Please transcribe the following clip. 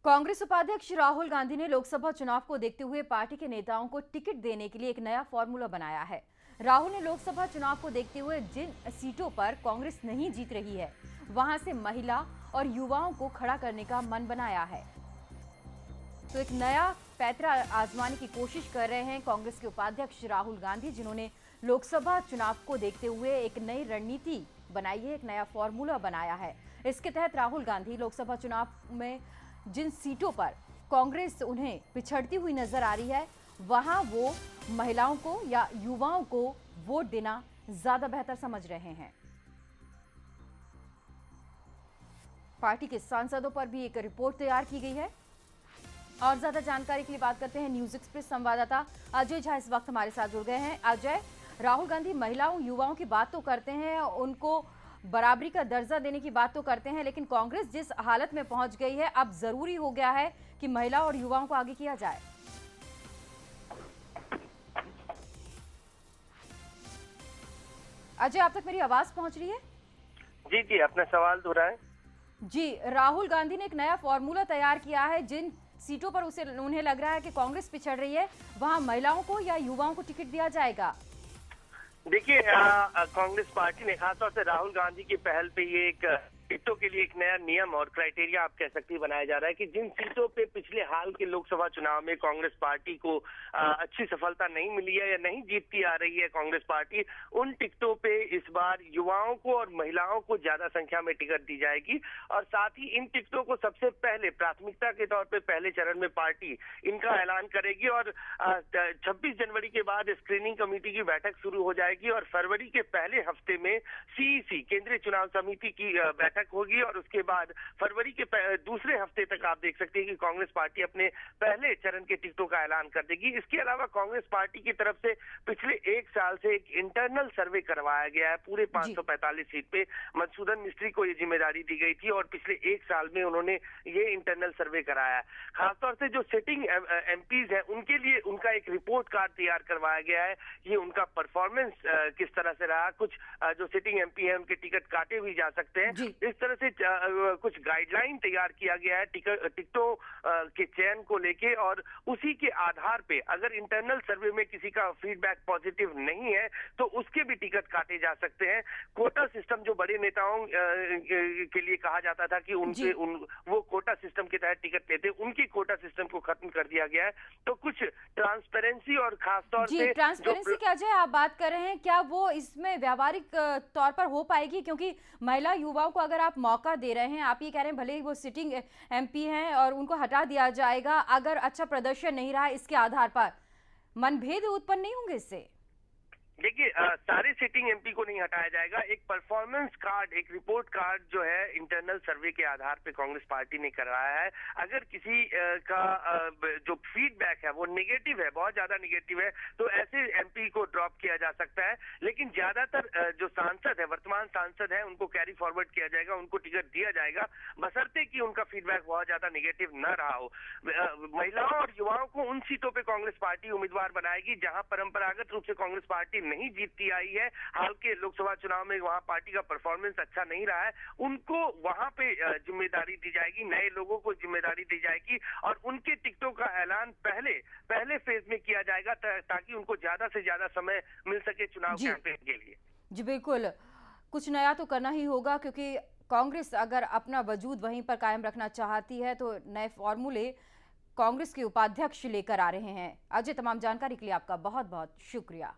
कांग्रेस उपाध्यक्ष राहुल गांधी ने लोकसभा चुनाव को देखते हुए पार्टी के नेताओं को टिकट देने के लिए एक नया फॉर्मूला बनाया है। राहुल ने लोकसभा चुनाव को देखते हुए जिन सीटों पर कांग्रेस नहीं जीत रही है, वहां से महिला और युवाओं को खड़ा करने का मन बनाया है। तो एक नया पैंतरा आजमाने की कोशिश कर रहे हैं कांग्रेस के उपाध्यक्ष राहुल गांधी, जिन्होंने लोकसभा चुनाव को देखते हुए एक नई रणनीति बनाई है, एक नया फॉर्मूला बनाया है। इसके तहत राहुल गांधी लोकसभा चुनाव में जिन सीटों पर कांग्रेस उन्हें पिछड़ती हुई नजर आ रही है, वहां वो महिलाओं को या युवाओं को वोट देना ज्यादा बेहतर समझ रहे हैं। पार्टी के सांसदों पर भी एक रिपोर्ट तैयार की गई है। और ज्यादा जानकारी के लिए बात करते हैं न्यूज एक्सप्रेस संवाददाता अजय झा इस वक्त हमारे साथ जुड़ गए हैं। अजय, राहुल गांधी महिलाओं युवाओं की बात तो करते हैं, उनको बराबरी का दर्जा देने की बात तो करते हैं, लेकिन कांग्रेस जिस हालत में पहुंच गई है, अब जरूरी हो गया है कि महिला और युवाओं को आगे किया जाए। अजय, आप तक मेरी आवाज पहुंच रही है? जी जी, अपना सवाल दोहराएं। जी, राहुल गांधी ने एक नया फॉर्मूला तैयार किया है। जिन सीटों पर उन्हें लग रहा है कि कांग्रेस पिछड़ रही है, वहां महिलाओं को या युवाओं को टिकट दिया जाएगा। देखिए, कांग्रेस पार्टी ने खासतौर से राहुल गांधी की पहल पे ये एक टिकटों के लिए एक नया नियम और क्राइटेरिया आप कह सकते हैं बनाया जा रहा है कि जिन सीटों पे पिछले हाल के लोकसभा चुनाव में कांग्रेस पार्टी को अच्छी सफलता नहीं मिली है या नहीं जीतती आ रही है कांग्रेस पार्टी, उन टिकटों पे इस बार युवाओं को और महिलाओं को ज्यादा संख्या में टिकट दी जाएगी। और साथ ही इन टिकटों को सबसे पहले प्राथमिकता के तौर पर पहले चरण में पार्टी इनका ऐलान करेगी और 26 जनवरी के बाद स्क्रीनिंग कमेटी की बैठक शुरू हो जाएगी और फरवरी के पहले हफ्ते में सीईसी केंद्रीय चुनाव समिति की बैठक होगी और उसके बाद फरवरी के दूसरे हफ्ते तक आप देख सकते हैं कि कांग्रेस पार्टी अपने पहले चरण के टिकटों का ऐलान कर देगी। इसके अलावा कांग्रेस पार्टी की तरफ से पिछले एक साल से एक इंटरनल सर्वे करवाया गया है पूरे 545 सीट पे। मधुसूदन मिस्त्री को ये जिम्मेदारी दी गई थी और पिछले एक साल में उन्होंने ये इंटरनल सर्वे कराया है। खासतौर से जो सिटिंग एमपीज हैं उनके लिए उनका एक रिपोर्ट कार्ड तैयार करवाया गया है। ये उनका परफॉर्मेंस किस तरह से रहा, कुछ जो सिटिंग एमपी है उनके टिकट काटे भी जा सकते हैं। इस तरह से कुछ गाइडलाइन तैयार किया गया है टिकटों के चयन को लेके और उसी के आधार पे अगर इंटरनल सर्वे में किसी का फीडबैक पॉजिटिव नहीं है तो उसके भी टिकट काटे जा सकते हैं। कोटा सिस्टम जो बड़े नेताओं के लिए कहा जाता था कि वो कोटा सिस्टम के तहत टिकट लेते, उनकी कोटा सिस्टम को खत्म कर दिया गया है। तो कुछ ट्रांसपेरेंसी और खासतौर से ट्रांसपेरेंसी क्या अजय आप बात कर रहे हैं, क्या वो इसमें व्यावहारिक तौर पर हो पाएगी? क्योंकि महिला युवाओं को अगर आप मौका दे रहे हैं, आप ये कह रहे हैं भले ही वो सिटिंग एमपी हैं और उनको हटा दिया जाएगा, अगर अच्छा प्रदर्शन नहीं रहा इसके आधार पर मनभेद उत्पन्न नहीं होंगे इससे? देखिए, सारे सिटिंग एमपी को नहीं हटाया जाएगा। एक परफॉर्मेंस कार्ड, एक रिपोर्ट कार्ड जो है इंटरनल सर्वे के आधार पे कांग्रेस पार्टी ने कराया है। अगर किसी का जो फीडबैक है वो नेगेटिव है, बहुत ज्यादा नेगेटिव है, तो ऐसे एमपी को ड्रॉप किया जा सकता है। लेकिन ज्यादातर जो सांसद है, वर्तमान सांसद है, उनको कैरी फॉरवर्ड किया जाएगा, उनको टिकट दिया जाएगा, बशर्ते कि उनका फीडबैक बहुत ज्यादा नेगेटिव न रहा हो। महिलाओं और युवाओं को उन सीटों पर कांग्रेस पार्टी उम्मीदवार बनाएगी जहां परंपरागत रूप से कांग्रेस पार्टी नहीं जीतती आई है। हाल के लोकसभा चुनाव में वहां पार्टी का परफॉर्मेंस अच्छा नहीं रहा है, उनको वहां पे जिम्मेदारी दी जाएगी, नए लोगों को जिम्मेदारी दी जाएगी और उनके टिकटों का ऐलान पहले फेज में किया जाएगा ताकि उनको ज्यादा से ज्यादा समय मिल सके चुनाव कैंपेन के लिए। जी बिल्कुल, कुछ नया तो करना ही होगा, क्योंकि कांग्रेस अगर अपना वजूद वहीं पर कायम रखना चाहती है तो नए फॉर्मूले कांग्रेस के उपाध्यक्ष लेकर आ रहे हैं। अजय, तमाम जानकारी के लिए आपका बहुत बहुत शुक्रिया।